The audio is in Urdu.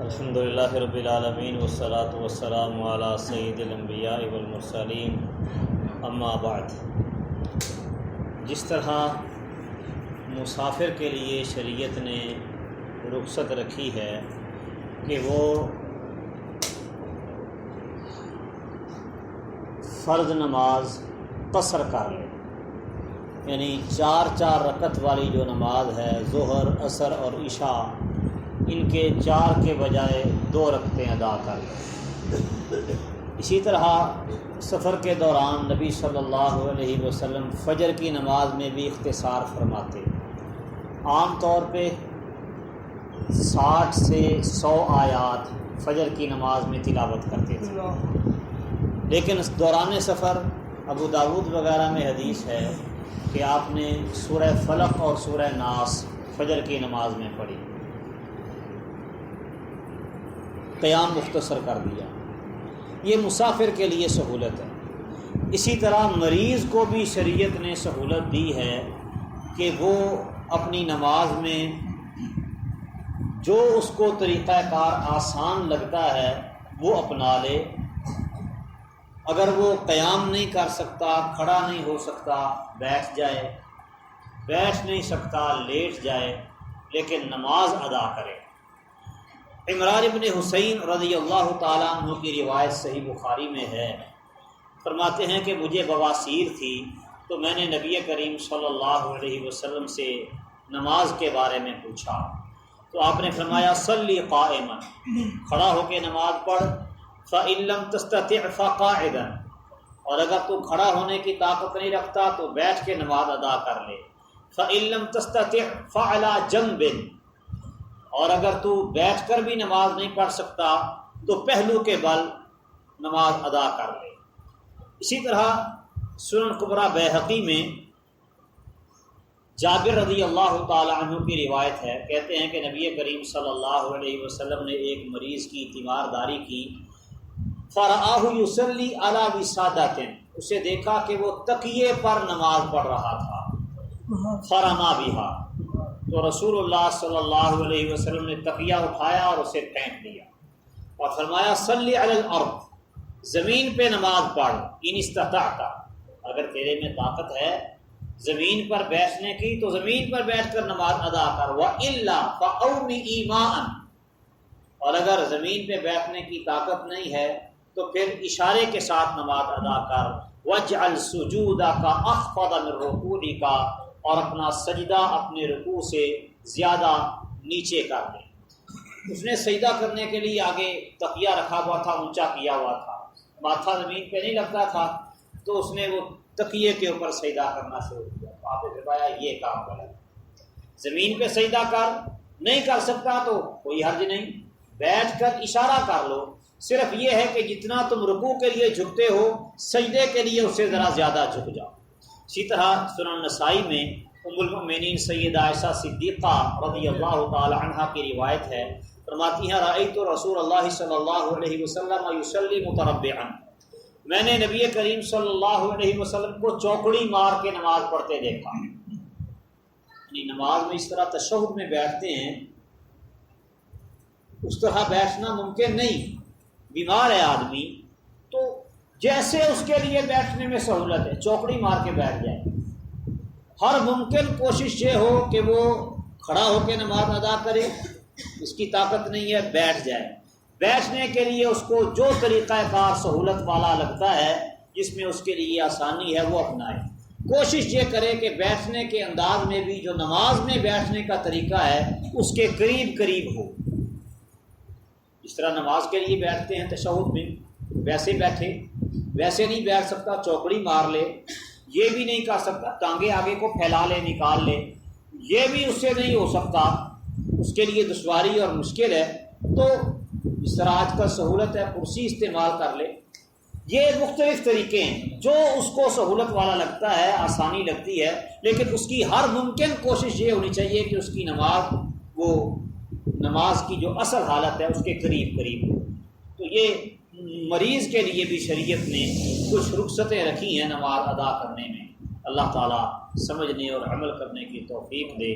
الحمدللہ رب العالمین والصلاة والسلام علی سید الانبیاء والمرسلین اما بعد۔ جس طرح مسافر کے لیے شریعت نے رخصت رکھی ہے کہ وہ فرض نماز قصر کر لے، یعنی 4 رکعت والی جو نماز ہے ظہر، عصر اور عشاء، ان کے 4 کے بجائے 2 رکعتیں ادا کر لیں۔ اسی طرح سفر کے دوران نبی صلی اللہ علیہ وسلم فجر کی نماز میں بھی اختصار فرماتے، عام طور پہ 60 سے 100 آیات فجر کی نماز میں تلاوت کرتے تھے، لیکن اس دوران سفر ابو داود وغیرہ میں حدیث ہے کہ آپ نے سورہ فلق اور سورہ ناس فجر کی نماز میں پڑھی، قیام مختصر کر دیا۔ یہ مسافر کے لیے سہولت ہے۔ اسی طرح مریض کو بھی شریعت نے سہولت دی ہے کہ وہ اپنی نماز میں جو اس کو طریقہ کار آسان لگتا ہے وہ اپنا لے۔ اگر وہ قیام نہیں کر سکتا، کھڑا نہیں ہو سکتا، بیٹھ جائے، بیٹھ نہیں سکتا لیٹ جائے، لیکن نماز ادا کرے۔ عمران ابن حسین رضی اللہ تعالیٰ عنہ کی روایت صحیح بخاری میں ہے، فرماتے ہیں کہ مجھے بواسیر تھی تو میں نے نبی کریم صلی اللہ علیہ وسلم سے نماز کے بارے میں پوچھا تو آپ نے فرمایا صلی قائما، کھڑا ہو کے نماز پڑھ، فإن لم تستطع فقاعدا، اور اگر تو کھڑا ہونے کی طاقت نہیں رکھتا تو بیٹھ کے نماز ادا کر لے، فإن لم تستطع فعلى جنب، اور اگر تو بیٹھ کر بھی نماز نہیں پڑھ سکتا تو پہلو کے بل نماز ادا کر لے۔ اسی طرح سنن کبریٰ بیہقی میں جابر رضی اللہ تعالی عنہ کی روایت ہے، کہتے ہیں کہ نبی کریم صلی اللہ علیہ وسلم نے ایک مریض کی تیمارداری کی، فرآہ یصلی علی وسادۃ، اسے دیکھا کہ وہ تکیے پر نماز پڑھ رہا تھا، فرما بہا، تو رسول اللہ صلی اللہ علیہ وسلم نے تکیہ اٹھایا اور اسے پھینک دیا اور فرمایا صلی علی الارض، زمین پہ نماز پڑھ، ان استطعت، اگر تیرے میں طاقت ہے زمین پر بیٹھنے کی تو زمین پر بیٹھ کر نماز ادا کر، وَإِلَّا فَأَوْمِئِ مَاءً، اور اگر زمین پہ بیٹھنے کی طاقت نہیں ہے تو پھر اشارے کے ساتھ نماز ادا کر، وَاجْعَلْ سُجُودَكَ أَخْفَضَ مِن رُكُوعِكَ، اور اپنا سجدہ اپنے رکوع سے زیادہ نیچے کر دیں۔ اس نے سجدہ کرنے کے لیے آگے تکیہ رکھا ہوا تھا، اونچا کیا ہوا تھا، ماتھا زمین پہ نہیں لگتا تھا، تو اس نے وہ تکیے کے اوپر سجدہ کرنا شروع کیا، تو آپ نے فرمایا یہ کام غلط، زمین پہ سجدہ کر، نہیں کر سکتا تو کوئی حرج نہیں، بیٹھ کر اشارہ کر لو، صرف یہ ہے کہ جتنا تم رکوع کے لیے جھکتے ہو سجدے کے لیے اس سے ذرا زیادہ جھک جاؤ۔ اسی طرح سنن نسائی میں ام المؤمنین سیدہ عائشہ صدیقہ رضی اللہ تعالی عنہ کی روایت ہے، فرماتی ہیں رأیت رسول اللہ صلی اللہ علیہ وسلم یصلی متربعا، میں نے نبی کریم صلی اللہ علیہ وسلم کو چوکڑی مار کے نماز پڑھتے دیکھا، یعنی نماز میں اس طرح تشہد میں بیٹھتے ہیں اس طرح بیٹھنا ممکن نہیں، بیمار ہے آدمی تو جیسے اس کے لیے بیٹھنے میں سہولت ہے چوکڑی مار کے بیٹھ جائے، ہر ممکن کوشش یہ ہو کہ وہ کھڑا ہو کے نماز ادا کرے، اس کی طاقت نہیں ہے بیٹھ جائے، بیٹھنے کے لیے اس کو جو طریقہ کار سہولت والا لگتا ہے جس میں اس کے لیے آسانی ہے وہ اپنائے، کوشش یہ کرے کہ بیٹھنے کے انداز میں بھی جو نماز میں بیٹھنے کا طریقہ ہے اس کے قریب قریب ہو۔ اس طرح نماز کے لیے بیٹھتے ہیں تشہد میں ویسے بیٹھے، ویسے نہیں بیٹھ سکتا چوکڑی مار لے، یہ بھی نہیں کر سکتا ٹانگیں آگے کو پھیلا لے نکال لے، یہ بھی اس سے نہیں ہو سکتا، اس کے لیے دشواری اور مشکل ہے، تو اس طرح آج کل سہولت ہے کرسی استعمال کر لے۔ یہ مختلف طریقے ہیں، جو اس کو سہولت والا لگتا ہے آسانی لگتی ہے، لیکن اس کی ہر ممکن کوشش یہ ہونی چاہیے کہ اس کی نماز کی جو اصل حالت ہے اس کے قریب قریب ہو۔ تو یہ مریض کے لیے بھی شریعت نے کچھ رخصتیں رکھی ہیں نماز ادا کرنے میں۔ اللہ تعالیٰ سمجھنے اور عمل کرنے کی توفیق دے۔